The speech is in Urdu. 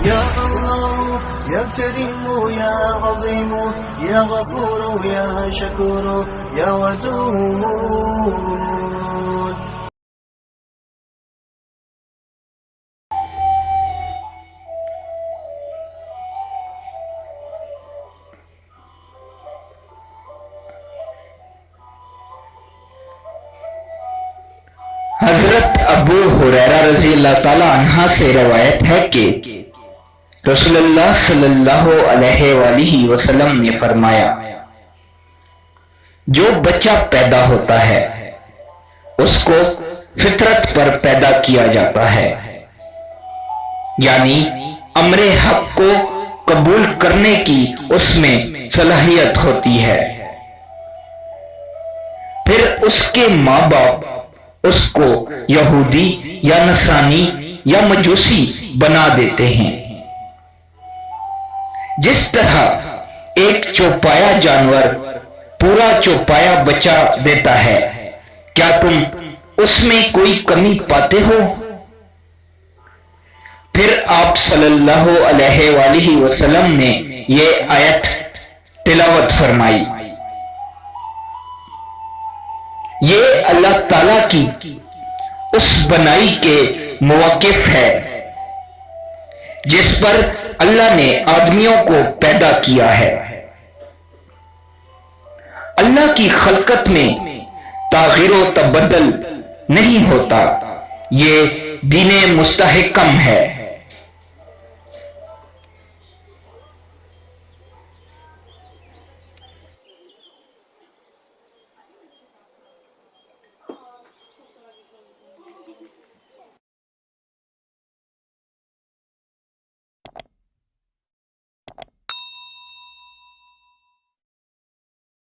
يا الله يا كريم يا عظيم يا غفور يا شكور يا ودود. حضرت ابو ہریرہ رضی اللہ تعالی عنہ سے روایت ہے کہ رسول اللہ صلی اللہ علیہ وآلہ وسلم نے فرمایا، جو بچہ پیدا ہوتا ہے اس کو فطرت پر پیدا کیا جاتا ہے، یعنی امر حق کو قبول کرنے کی اس میں صلاحیت ہوتی ہے، پھر اس کے ماں باپ اس کو یہودی یا نصرانی یا مجوسی بنا دیتے ہیں۔ جس طرح ایک چوپایا جانور پورا چوپایا بچہ دیتا ہے، کیا تم اس میں کوئی کمی پاتے ہو؟ پھر آپ صلی اللہ علیہ وآلہ وسلم نے یہ آیت تلاوت فرمائی۔ یہ اللہ تعالیٰ کی اس بنائی کے مواقف ہے جس پر اللہ نے آدمیوں کو پیدا کیا ہے۔ اللہ کی خلقت میں تغیر و تبدل نہیں ہوتا، یہ دین مستحکم ہے۔